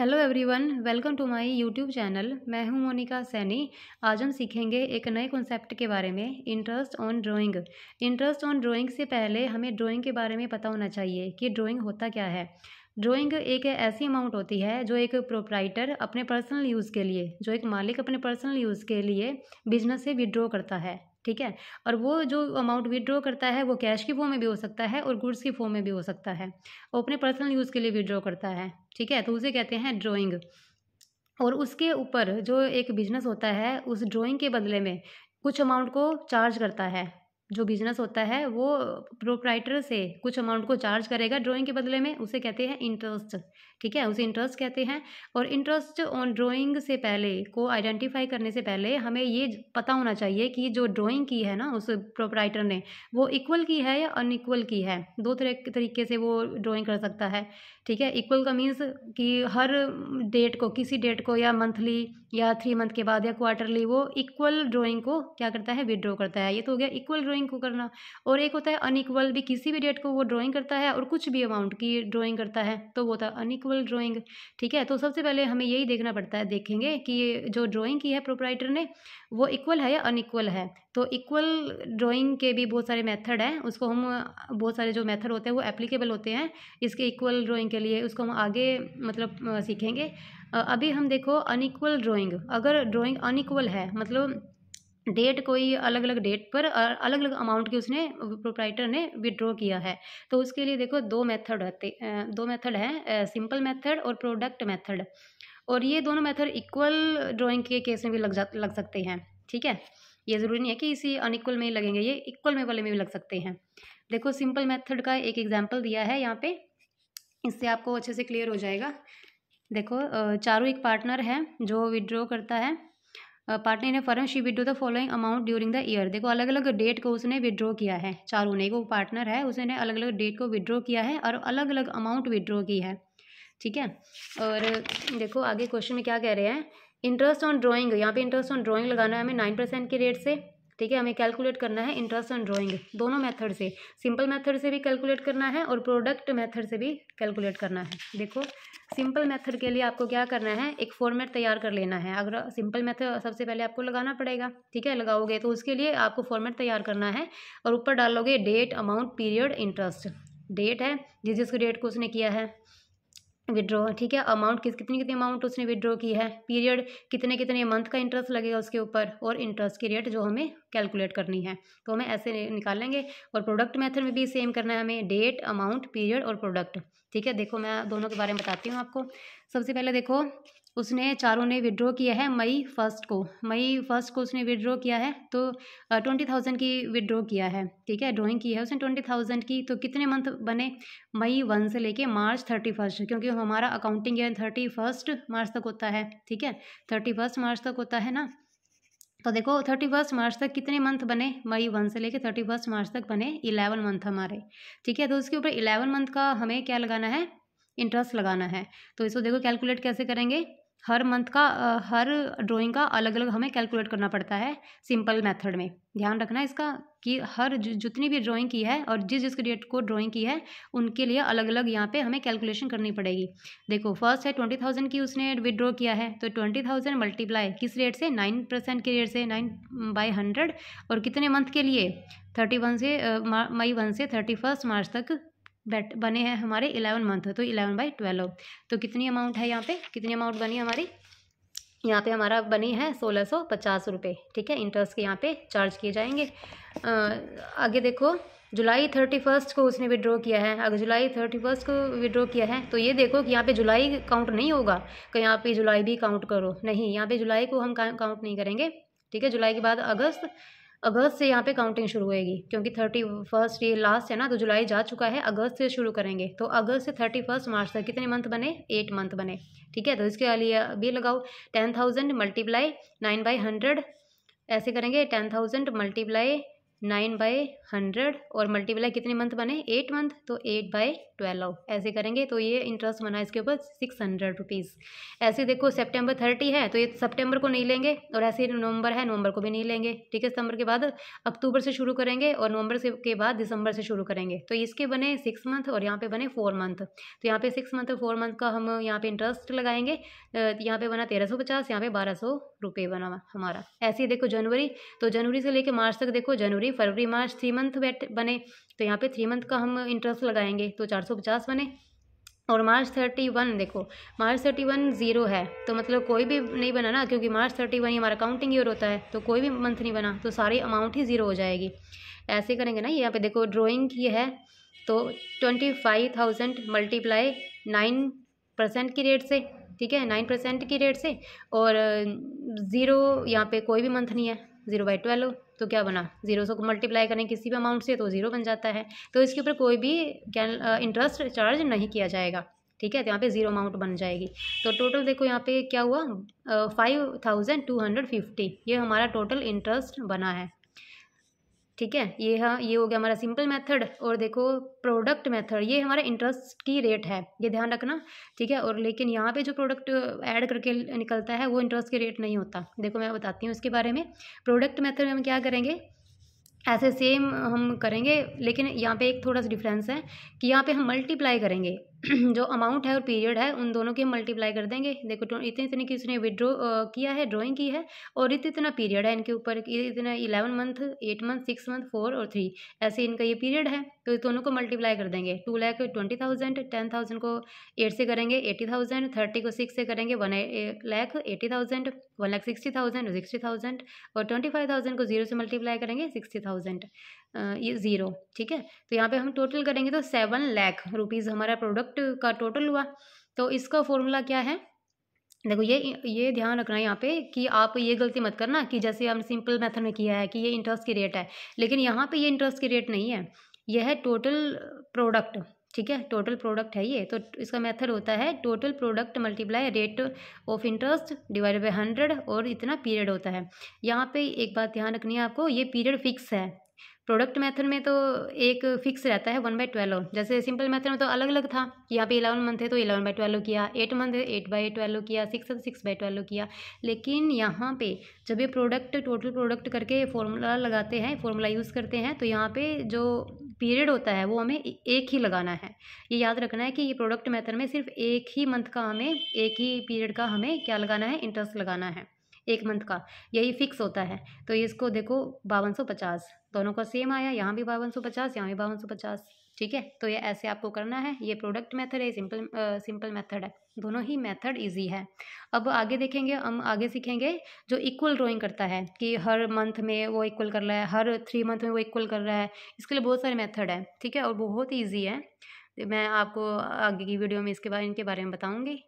Hello everyone, welcome to my YouTube channel. मैं हूं मोनिका सैनी। आज हम सीखेंगे एक नए कॉन्सेप्ट के बारे में, interest on drawing. Interest on drawing से पहले हमें ड्राइंग के बारे में पता होना चाहिए कि ड्राइंग होता क्या है। ड्राइंग एक ऐसी अमाउंट होती है जो एक प्रोप्राइटर अपने पर्सनल यूज़ के लिए, जो एक मालिक अपने पर्सनल यूज़ के लिए बिजनेस से विड्रॉ करता है, ठीक है। और वो जो अमाउंट विड्रॉ करता है वो कैश की फॉर्म में भी हो सकता है और गुड्स की फॉर्म में भी हो सकता है। वो अपने पर्सनल यूज़ के लिए विड्रॉ करता है, ठीक है, तो उसे कहते हैं ड्राइंग। और उसके ऊपर जो एक बिजनेस होता है उस ड्राइंग के बदले में कुछ अमाउंट को चार्ज करता है। जो बिजनेस होता है वो प्रोप्राइटर से कुछ अमाउंट को चार्ज करेगा ड्राइंग के बदले में, उसे कहते हैं इंटरेस्ट, ठीक है, उसे इंटरेस्ट कहते हैं। और इंटरेस्ट ऑन ड्राइंग से पहले को आइडेंटिफाई करने से पहले हमें ये पता होना चाहिए कि जो ड्राइंग की है ना उस प्रोप्राइटर ने, वो इक्वल की है या अनइक्वल की है। दो तरीके से वो ड्राइंग कर सकता है, ठीक है। इक्वल का मीन्स कि हर डेट को, किसी डेट को या मंथली या 3 मंथ के बाद या क्वार्टरली वो इक्वल ड्राइंग को क्या करता है, विड्रॉ करता है। ये तो हो गया इक्वल ड्राइंग को करना। और एक होता है अनइक्वल, भी किसी भी डेट को वो ड्राइंग करता है और कुछ भी अमाउंट की ड्राइंग करता है, तो वो होता है अनइक्वल ड्राइंग, ठीक है। तो सबसे पहले हमें यही देखना पड़ता है, देखेंगे कि जो ड्राइंग की है प्रोप्राइटर ने वो इक्वल है या अनइक्वल है। तो इक्वल ड्राइंग के भी बहुत सारे मेथड हैं, उसको हम बहुत सारे जो मेथड होते हैं वो एप्लीकेबल होते हैं इसके इक्वल ड्राइंग के लिए, उसको हम आगे मतलब सीखेंगे। अभी हम देखो अनइक्वल ड्राइंग। अगर ड्राइंग अनइक्वल है मतलब डेट कोई अलग अलग डेट पर अलग अलग अमाउंट की उसने प्रोप्राइटर ने विड्रॉ किया है, तो उसके लिए देखो दो मेथड हैं, सिंपल मेथड और प्रोडक्ट मेथड। और ये दोनों मेथड इक्वल ड्राइंग के केस में भी लग सकते हैं, ठीक है। ये ज़रूरी नहीं है कि इसी अनइक्वल में ही लगेंगे, ये इक्वल में वाले में भी लग सकते हैं। देखो सिंपल मेथड का एक एग्जांपल दिया है यहाँ पे, इससे आपको अच्छे से क्लियर हो जाएगा। देखो चारों एक पार्टनर है जो विड्रॉ करता है। पार्टनर ने firm she withdraw the following amount during the year. देखो अलग अलग डेट को उसने विड्रॉ किया है, चारों ने, वो पार्टनर है उसने अलग अलग डेट को विड्रॉ किया है और अलग अलग अमाउंट विड्रॉ की है, ठीक है। और देखो आगे क्वेश्चन में क्या कह रहे हैं, इंटरेस्ट ऑन ड्राइंग। यहाँ पे इंटरेस्ट ऑन ड्राइंग लगाना है हमें 9% के रेट से, ठीक है। हमें कैलकुलेट करना है इंटरेस्ट ऑन ड्राइंग दोनों मेथड से, सिंपल मेथड से भी कैलकुलेट करना है और प्रोडक्ट मेथड से भी कैलकुलेट करना है। देखो सिंपल मेथड के लिए आपको क्या करना है, एक फॉर्मेट तैयार कर लेना है। अगर सिंपल मेथड सबसे पहले आपको लगाना पड़ेगा, ठीक है, लगाओगे तो उसके लिए आपको फॉर्मेट तैयार करना है और ऊपर डालोगे date, amount, period, interest. Date है जिस डेट को उसने किया है विड्रॉ, ठीक है। अमाउंट कितनी कितनी अमाउंट उसने विड्रॉ की है, पीरियड कितने कितने मंथ का इंटरेस्ट लगेगा उसके ऊपर, और इंटरेस्ट की रेट जो हमें कैलकुलेट करनी है, तो हमें ऐसे निकाल लेंगे। और प्रोडक्ट मेथड में भी सेम करना है हमें, डेट, अमाउंट, पीरियड और प्रोडक्ट, ठीक है। देखो मैं दोनों के बारे में बताती हूँ आपको। सबसे पहले देखो उसने चारों ने विड्रॉ किया है मई फर्स्ट को उसने विड्रॉ किया है, तो 20,000 की विड्रॉ किया है, ठीक है। ड्राइंग की है उसने 20,000 की, तो कितने मंथ बने, मई 1 से लेके मार्च 31, क्योंकि हमारा अकाउंटिंग ईयर 31 मार्च तक होता है, ठीक है, 31 मार्च तक होता है ना। तो देखो 31 मार्च तक कितने मंथ बने, मई 1 से लेके 31 मार्च तक बने 11 मंथ हमारे, ठीक है। तो उसके ऊपर 11 मंथ का हमें क्या लगाना है, इंटरेस्ट लगाना है। तो इसको देखो कैलकुलेट कैसे करेंगे, हर मंथ का हर ड्राइंग का अलग अलग हमें कैलकुलेट करना पड़ता है सिंपल मेथड में। ध्यान रखना इसका कि हर जितनी भी ड्राइंग की है और जिस डेट को ड्राइंग की है उनके लिए अलग अलग यहाँ पे हमें कैलकुलेशन करनी पड़ेगी। देखो फर्स्ट है 20,000 की उसने विड्रॉ किया है, तो 20,000 मल्टीप्लाई किस रेट से, 9% के रेट से, 9/100। और कितने मंथ के लिए, 31 से मई 1 से 31 मार्च तक बने हैं हमारे 11 मंथ, तो 11/12। तो कितनी अमाउंट है यहाँ पे, कितनी अमाउंट बनी हमारी, यहाँ पे हमारा बनी है 1650 रुपये, ठीक है। इंटरेस्ट के यहाँ पे चार्ज किए जाएंगे। आगे देखो जुलाई 31 को उसने विड्रॉ किया है। अगर जुलाई 31 को विड्रॉ किया है तो ये देखो कि यहाँ पे जुलाई काउंट नहीं होगा कि यहाँ पे जुलाई भी काउंट करो, नहीं, यहाँ पे जुलाई को हम काउंट नहीं करेंगे, ठीक है। जुलाई के बाद अगस्त से यहाँ पे काउंटिंग शुरू होएगी, क्योंकि 31 ये लास्ट है ना, तो जुलाई जा चुका है, अगस्त से शुरू करेंगे। तो अगस्त से 31 मार्च तक कितने मंथ बने, 8 मंथ बने, ठीक है। तो इसके लिए अभी लगाओ 10,000 मल्टीप्लाई 9/100, ऐसे करेंगे 10,000 मल्टीप्लाई 9/100 और मल्टीप्लाई कितने मंथ बने 8 मंथ, तो 8/12 ऐसे करेंगे तो ये इंटरेस्ट बना इसके ऊपर 600 रुपीज़। ऐसे देखो सितंबर 30 है तो ये सितंबर को नहीं लेंगे, और ऐसे नवंबर है नवंबर को भी नहीं लेंगे, ठीक है। सितंबर के बाद अक्टूबर से शुरू करेंगे और नवंबर से के बाद दिसंबर से शुरू करेंगे, तो इसके बने 6 मंथ और यहाँ पे बने 4 मंथ। तो यहाँ पे 6 मंथ और 4 मंथ का हम यहाँ पे इंटरेस्ट लगाएंगे। यहाँ पे बना 1350, यहाँ पे 1200 रुपये बना हमारा। ऐसे ही देखो जनवरी, तो जनवरी से लेकर मार्च तक देखो जनवरी फरवरी मार्च 3 मंथ बने, तो यहाँ पे 3 मंथ का हम इंटरेस्ट लगाएंगे तो 450 बने। और मार्च 31 देखो, मार्च 31 ज़ीरो है तो मतलब कोई भी नहीं बना ना, क्योंकि मार्च 31 ही हमारा काउंटिंग ईयर होता है, तो कोई भी मंथ नहीं बना तो सारी अमाउंट ही ज़ीरो हो जाएगी। ऐसे करेंगे ना। यहाँ पे देखो ड्राइंग की है तो 25,000 मल्टीप्लाई 9% की रेट से, ठीक है, 9% की रेट से, और ज़ीरो यहाँ पे कोई भी मंथ नहीं है, 0/12, तो क्या बना 0 से मल्टीप्लाई करें किसी भी अमाउंट से तो 0 बन जाता है, तो इसके ऊपर कोई भी इंटरेस्ट चार्ज नहीं किया जाएगा, ठीक है। तो यहाँ पे 0 अमाउंट बन जाएगी। तो टोटल देखो यहाँ पे क्या हुआ 5,250, ये हमारा टोटल इंटरेस्ट बना है, ठीक है। ये हाँ, ये हो गया हमारा सिंपल मेथड। और देखो प्रोडक्ट मेथड, ये हमारा इंटरेस्ट की रेट है, ये ध्यान रखना, ठीक है। और लेकिन यहाँ पे जो प्रोडक्ट ऐड करके निकलता है वो इंटरेस्ट की रेट नहीं होता। देखो मैं बताती हूँ इसके बारे में। प्रोडक्ट मेथड में हम क्या करेंगे, ऐसे सेम हम करेंगे, लेकिन यहाँ पे एक थोड़ा सा डिफरेंस है कि यहाँ पे हम मल्टीप्लाई करेंगे जो अमाउंट है और पीरियड है उन दोनों की हम मल्टीप्लाई कर देंगे। देखो इतने इतने की इसने विड्रॉ किया है, ड्राइंग की है, और इतना पीरियड है इनके ऊपर, इतना 11 मंथ 8 मंथ 6 मंथ 4 और 3 ऐसे इनका ये पीरियड है, तो इस दोनों को मल्टीप्लाई कर देंगे। 2,20,000, 10,000 को 8 से करेंगे 80,000, 30 को 6 से करेंगे 1,80,000, 1,60,000 60,000, और 25,000 को 0 से मल्टीप्लाई करेंगे 60,000, ये 0, ठीक है। तो यहाँ पे हम टोटल करेंगे तो 7 लाख रुपीज़ हमारा प्रोडक्ट का टोटल हुआ। तो इसका फॉर्मूला क्या है, देखो ये ध्यान रखना है यहाँ पे कि आप ये गलती मत करना कि जैसे हमने सिंपल मेथड में किया है कि ये इंटरेस्ट की रेट है, लेकिन यहाँ पे ये इंटरेस्ट की रेट नहीं है, यह है टोटल प्रोडक्ट, ठीक है। टोटल प्रोडक्ट है ये, तो इसका मेथड होता है total product multiply rate of interest divided by 100, और इतना पीरियड होता है। यहाँ पे एक बात ध्यान रखनी है आपको, ये पीरियड फिक्स है। प्रोडक्ट मेथड में तो एक फिक्स रहता है 1/12, जैसे सिंपल मेथड में तो अलग अलग था, यहाँ पे 11 मंथ है तो 11/12 किया, 8 मंथ है 8/12 किया, 6 है तो 6/12 किया। लेकिन यहाँ पे जब ये प्रोडक्ट टोटल प्रोडक्ट करके फॉर्मूला लगाते हैं, फॉर्मूला यूज़ करते हैं, तो यहाँ पे जो पीरियड होता है वो हमें एक ही लगाना है। ये याद रखना है कि ये प्रोडक्ट मेथड में सिर्फ एक ही मंथ का हमें, एक ही पीरियड का हमें क्या लगाना है, इंटरेस्ट लगाना है, एक मंथ का, यही फिक्स होता है। तो इसको देखो 5250 दोनों का सेम आया, यहाँ भी 5250, यहाँ भी 5250, ठीक है। तो ये ऐसे आपको करना है। ये प्रोडक्ट मेथड है, सिंपल मेथड है, दोनों ही मेथड इजी है। अब आगे देखेंगे, हम आगे सीखेंगे जो इक्वल ड्राइंग करता है कि हर मंथ में वो इक्वल कर रहा है, हर 3 मंथ में वो इक्वल कर रहा है। इसके लिए बहुत सारे मेथड है, ठीक है, और बहुत ईजी है। मैं आपको आगे की वीडियो में इनके बारे में बताऊँगी।